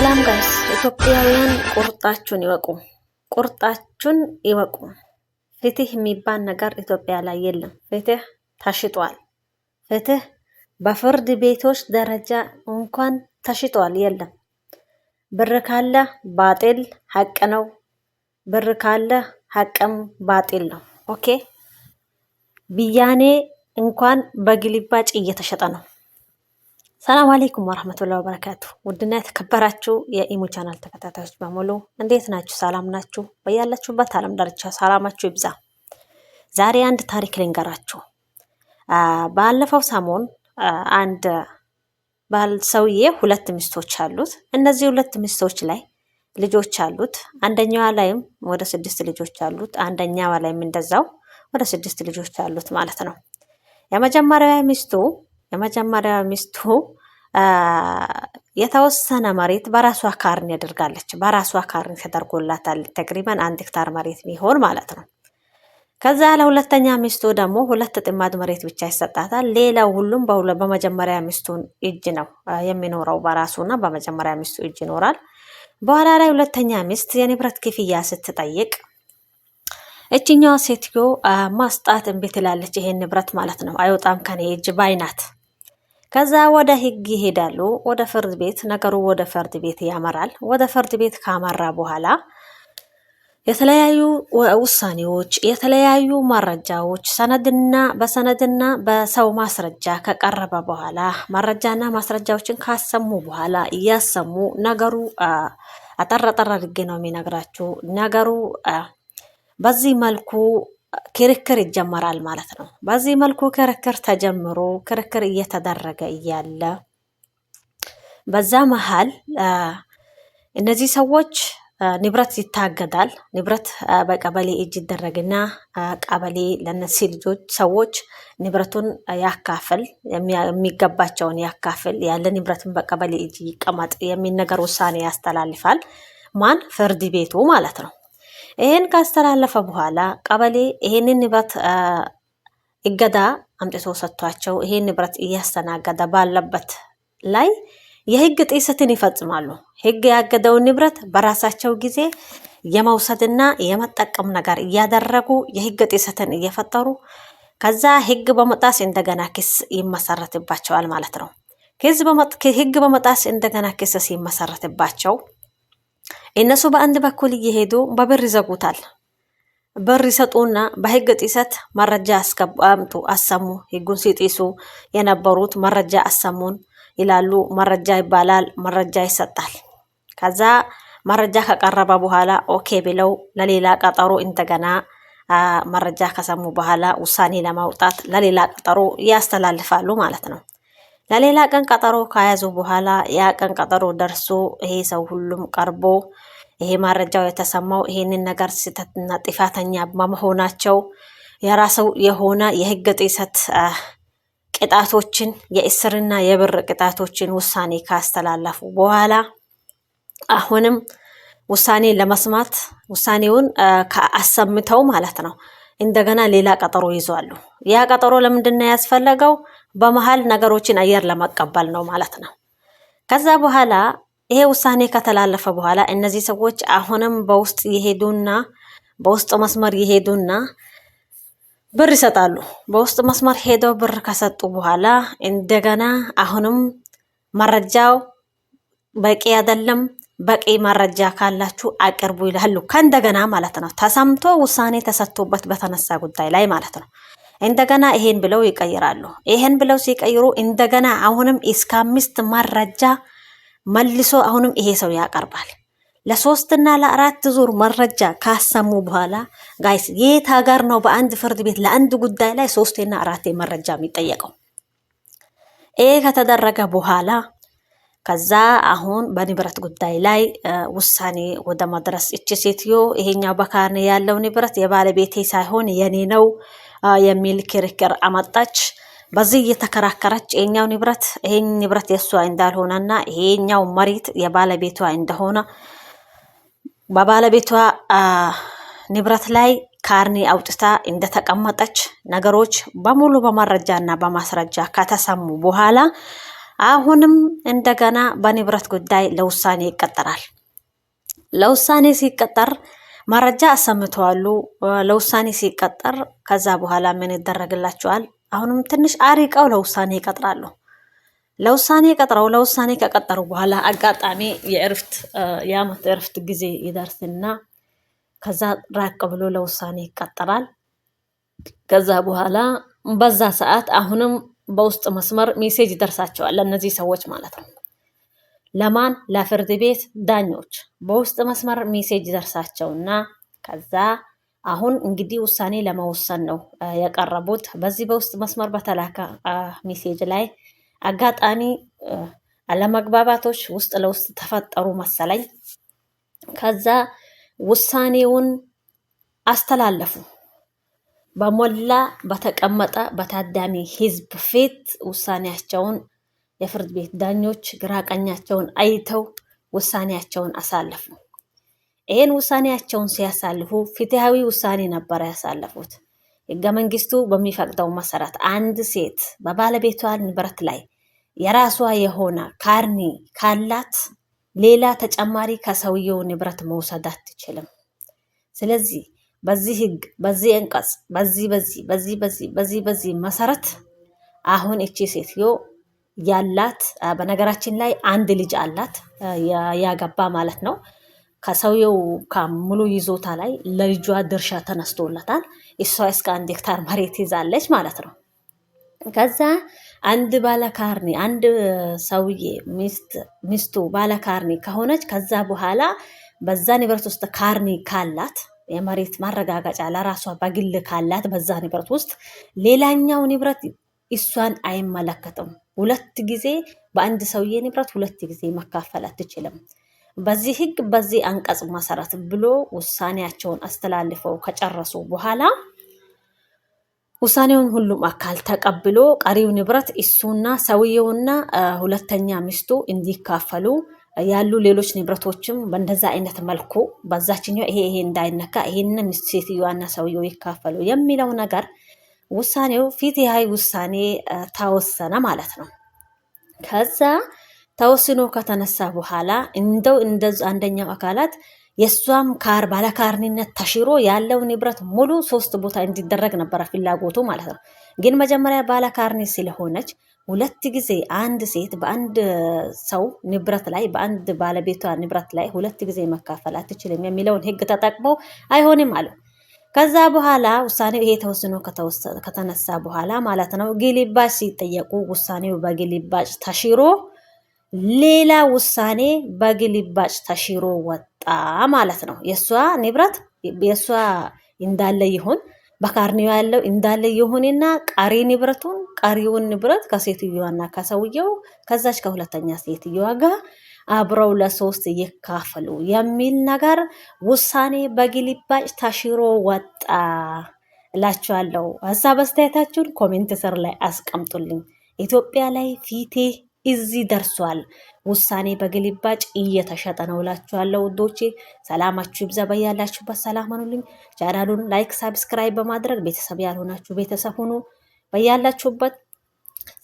ሰላም ጋይስ ኢትዮጵያውያን ቁርጣችሁን ይወቁ። ቁርጣችሁን ይወቁ። ፍትህ የሚባል ነገር ኢትዮጵያ ላይ የለም። ፍትህ ተሽጧል። ፍትህ በፍርድ ቤቶች ደረጃ እንኳን ተሽጧል። የለም። ብር ካለ ባጢል ሐቅ ነው። ብር ካለ ሐቅም ባጢል ነው። ኦኬ ቢያኔ እንኳን በግልባጭ እየተሸጠ ነው። ሰላም አለይኩም ወራህመቱላሂ ወበረካቱ። ውድና የተከበራችሁ የኢሙ ቻናል ተከታታዮች በሙሉ እንዴት ናችሁ? ሰላም ናችሁ? በያላችሁበት ዓለም ዳርቻ ሰላማችሁ ይብዛ። ዛሬ አንድ ታሪክ ልንገራችሁ። ባለፈው ሰሞን አንድ ባል ሰውዬ ሁለት ሚስቶች አሉት። እነዚህ ሁለት ሚስቶች ላይ ልጆች አሉት። አንደኛዋ ላይም ወደ 6 ልጆች አሉት። አንደኛዋ ላይም እንደዛው ወደ 6 ልጆች አሉት ማለት ነው። የመጀመሪያዋ ሚስቱ የተወሰነ መሬት በራሷ ካርን ያደርጋለች። በራሷ ካርን ተደርጎላታል። ተቅሪበን 1 ሄክታር መሬት ቢሆን ማለት ነው። ከዛ ለሁለተኛ ሚስቱ ደግሞ 2 ጥማድ መሬት ብቻ ይሰጣታል። ሌላው ሁሉም በመጀመሪያ ሚስቱ እጅ ነው የሚኖረው። በራሱና በመጀመሪያ ሚስቱ እጅ ይኖራል። በኋላ ላይ ሁለተኛ ሚስት የንብረት ክፍያ ስትጠይቅ እችኛዋ ሴትዮ ማስጣት እምቢ ትላለች። ይሄን ንብረት ማለት ነው አይወጣም ከኔ እጅ ባይናት። ከዛ ወደ ህግ ይሄዳሉ፣ ወደ ፍርድ ቤት። ነገሩ ወደ ፍርድ ቤት ያመራል። ወደ ፍርድ ቤት ካመራ በኋላ የተለያዩ ውሳኔዎች፣ የተለያዩ መረጃዎች በሰነድና በሰው ማስረጃ ከቀረበ በኋላ መረጃና ማስረጃዎችን ካሰሙ በኋላ እያሰሙ ነገሩ አጠር አድርጌ ነው የሚነግራችሁ። ነገሩ በዚህ መልኩ ክርክር ይጀመራል ማለት ነው። በዚህ መልኩ ክርክር ተጀምሮ ክርክር እየተደረገ እያለ በዛ መሃል እነዚህ ሰዎች ንብረት ይታገዳል። ንብረት በቀበሌ እጅ ይደረግና ቀበሌ ለነዚህ ልጆች ሰዎች ንብረቱን ያካፍል፣ የሚገባቸውን ያካፍል፣ ያለ ንብረቱን በቀበሌ እጅ ይቀመጥ የሚል ነገር ውሳኔ ያስተላልፋል። ማን? ፍርድ ቤቱ ማለት ነው። ይሄን ካስተላለፈ በኋላ ቀበሌ ይሄንን ንብረት እገዳ አምጥቶ ሰጥቷቸው ይሄን ንብረት እያስተናገደ ባለበት ላይ የህግ ጥሰትን ይፈጽማሉ። ህግ ያገደውን ንብረት በራሳቸው ጊዜ የመውሰድና የመጠቀም ነገር እያደረጉ የህግ ጥሰትን እየፈጠሩ ከዛ ህግ በመጣስ እንደገና ክስ ይመሰረትባቸዋል ማለት ነው። ህግ በመጣስ እንደገና ክስ ሲመሰረትባቸው እነሱ በአንድ በኩል እየሄዱ በብር ይዘጉታል። ብር ይሰጡና በህግ ጥሰት መረጃ አምጡ፣ አሰሙ። ህጉን ሲጥሱ የነበሩት መረጃ አሰሙን ይላሉ። መረጃ ይባላል፣ መረጃ ይሰጣል። ከዛ መረጃ ከቀረበ በኋላ ኦኬ ብለው ለሌላ ቀጠሮ እንደገና መረጃ ከሰሙ በኋላ ውሳኔ ለማውጣት ለሌላ ቀጠሮ ያስተላልፋሉ ማለት ነው። ለሌላ ቀን ቀጠሮ ከያዙ በኋላ ያ ቀን ቀጠሮ ደርሶ ይሄ ሰው ሁሉም ቀርቦ ይሄ መረጃው የተሰማው ይሄንን ነገር ስህተትና ጥፋተኛ በመሆናቸው የራሱ የሆነ የህግ ጥሰት ቅጣቶችን የእስርና የብር ቅጣቶችን ውሳኔ ካስተላለፉ በኋላ አሁንም ውሳኔ ለመስማት ውሳኔውን አሰምተው ማለት ነው እንደገና ሌላ ቀጠሮ ይዟሉ። ያ ቀጠሮ ለምንድን ነው ያስፈለገው? በመሃል ነገሮችን አየር ለመቀበል ነው ማለት ነው። ከዛ በኋላ ይሄ ውሳኔ ከተላለፈ በኋላ እነዚህ ሰዎች አሁንም በውስጥ መስመር ይሄዱና ብር ይሰጣሉ። በውስጥ መስመር ሄደው ብር ከሰጡ በኋላ እንደገና አሁንም መረጃው በቂ አይደለም፣ በቂ መረጃ ካላችሁ አቅርቡ ይላሉ። ከእንደገና ማለት ነው ተሰምቶ ውሳኔ ተሰጥቶበት በተነሳ ጉዳይ ላይ ማለት ነው። እንደገና ይሄን ብለው ይቀይራሉ። ይሄን ብለው ሲቀይሩ እንደገና አሁንም እስከ 5 መረጃ መልሶ አሁንም ይሄ ሰው ያቀርባል። ለ3 እና ለ4 ዙር መረጃ ካሰሙ በኋላ ጋይስ የት ሀገር ነው በአንድ ፍርድ ቤት ለአንድ ጉዳይ ላይ 3 እና 4 መረጃ የሚጠየቀው? ይሄ ከተደረገ በኋላ ከዛ አሁን በንብረት ጉዳይ ላይ ውሳኔ ወደ መድረስ እቺ ሴትዮ ይሄኛው በካርኔ ያለው ንብረት የባለቤቴ ሳይሆን የኔ ነው የሚል ክርክር አመጣች። በዚህ እየተከራከረች ይሄኛው ንብረት የሷ እንዳልሆነና ይሄኛው መሬት የባለቤቷ እንደሆነ በባለቤቷ ንብረት ላይ ካርኔ አውጥታ እንደተቀመጠች ነገሮች በሙሉ በመረጃና በማስረጃ ከተሰሙ በኋላ አሁንም እንደገና በንብረት ጉዳይ ለውሳኔ ይቀጠራል። ለውሳኔ ሲቀጠር መረጃ አሰምተዋሉ። ለውሳኔ ሲቀጠር ከዛ በኋላ ምን ይደረግላቸዋል? አሁንም ትንሽ አሪቀው ለውሳኔ ይቀጥራሉ። ለውሳኔ ከቀጠሩ በኋላ አጋጣሚ የዓመት እረፍት ጊዜ ይደርስና ከዛ ራቅ ብሎ ለውሳኔ ይቀጠራል። ከዛ በኋላ በዛ ሰዓት አሁንም በውስጥ መስመር ሜሴጅ ይደርሳቸዋል ለእነዚህ ሰዎች ማለት ነው። ለማን? ለፍርድ ቤት ዳኞች በውስጥ መስመር ሜሴጅ ይደርሳቸውና ከዛ አሁን እንግዲህ ውሳኔ ለመወሰን ነው የቀረቡት። በዚህ በውስጥ መስመር በተላከ ሜሴጅ ላይ አጋጣሚ አለመግባባቶች ውስጥ ለውስጥ ተፈጠሩ መሰለኝ። ከዛ ውሳኔውን አስተላለፉ። በሞላ በተቀመጠ በታዳሚ ህዝብ ፊት ውሳኔያቸውን የፍርድ ቤት ዳኞች ግራቀኛቸውን አይተው ውሳኔያቸውን አሳለፉ። ይህን ውሳኔያቸውን ሲያሳልፉ ፍትሃዊ ውሳኔ ነበር ያሳለፉት። ህገ መንግስቱ በሚፈቅደው መሰረት አንድ ሴት በባለቤቷ ንብረት ላይ የራሷ የሆነ ካርኒ ካላት ሌላ ተጨማሪ ከሰውየው ንብረት መውሰድ አትችልም። ስለዚህ በዚህ ህግ በዚህ አንቀጽ በዚህ መሰረት አሁን እቺ ሴትዮ ያላት በነገራችን ላይ አንድ ልጅ አላት ያገባ ማለት ነው። ከሰውየው ከሙሉ ይዞታ ላይ ለልጇ ድርሻ ተነስቶላታል። እሷ እስከ 1 ሄክታር መሬት ይዛለች ማለት ነው። ከዛ አንድ ባለካርኒ አንድ ሰውዬ ሚስቱ ባለካርኒ ከሆነች ከዛ በኋላ በዛ ንብረት ውስጥ ካርኒ ካላት የመሬት ማረጋገጫ ለራሷ በግል ካላት በዛ ንብረት ውስጥ ሌላኛው ንብረት እሷን አይመለከትም። 2 ጊዜ በአንድ ሰውዬ ንብረት 2 ጊዜ መካፈል አትችልም። በዚህ ህግ በዚህ አንቀጽ መሰረት ብሎ ውሳኔያቸውን አስተላልፈው ከጨረሱ በኋላ ውሳኔውን ሁሉም አካል ተቀብሎ ቀሪው ንብረት እሱና ሰውየውና ሁለተኛ ሚስቱ እንዲካፈሉ ያሉ ሌሎች ንብረቶችም በእንደዛ አይነት መልኩ በዛችኛው ይሄ እንዳይነካ ይሄንን ሴትዮዋና ሰውየው ይካፈሉ የሚለው ነገር ውሳኔው ፍትሃዊ ውሳኔ ተወሰነ ማለት ነው። ከዛ ተወስኖ ከተነሳ በኋላ እንደዛ አንደኛው አካላት የሷም ባለካርኒነት ተሽሮ ያለው ንብረት ሙሉ 3 ቦታ እንዲደረግ ነበር ፍላጎቱ ማለት ነው። ግን መጀመሪያ ባለካርኒ ስለሆነች 2 ጊዜ አንድ ሴት በአንድ ሰው ንብረት ላይ በአንድ ባለቤቷ ንብረት ላይ 2 ጊዜ መካፈል አትችልም የሚለውን ህግ ተጠቅመው አይሆንም አሉ። ከዛ በኋላ ውሳኔው ይሄ ተወስኖ ከተነሳ በኋላ ማለት ነው ግልባጭ ሲጠየቁ ውሳኔው በግልባጭ ተሽሮ ሌላ ውሳኔ በግልባጭ ተሽሮ ወጣ ማለት ነው። የሷ ንብረት የሷ እንዳለ ይሁን በካርኒው ያለው እንዳለ ይሁንና ቀሪውን ንብረት ከሴትዮዋና ከሰውየው ከዛች ከሁለተኛ ሴትዮዋ ጋር አብረው ለ3 ይካፈሉ የሚል ነገር ውሳኔ በግልባጭ ተሽሮ ወጣ እላችኋለሁ። ሀሳብ አስተያየታችሁን ኮሜንት ስር ላይ አስቀምጡልኝ። ኢትዮጵያ ላይ ፍትህ እዚህ ደርሷል። ውሳኔ በግልባጭ እየተሸጠ ነው እላችኋለሁ ውዶቼ። ሰላማችሁ ይብዛ በያላችሁበት። ሰላም ሁኑልኝ። ቻናሉን ላይክ ሳብስክራይብ በማድረግ ቤተሰብ ያልሆናችሁ ቤተሰብ ሁኑ። በያላችሁበት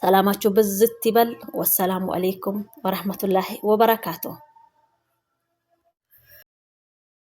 ሰላማችሁ ብዝት ይበል። ወሰላሙ አለይኩም ወራህመቱላሂ ወበረካቱሁ።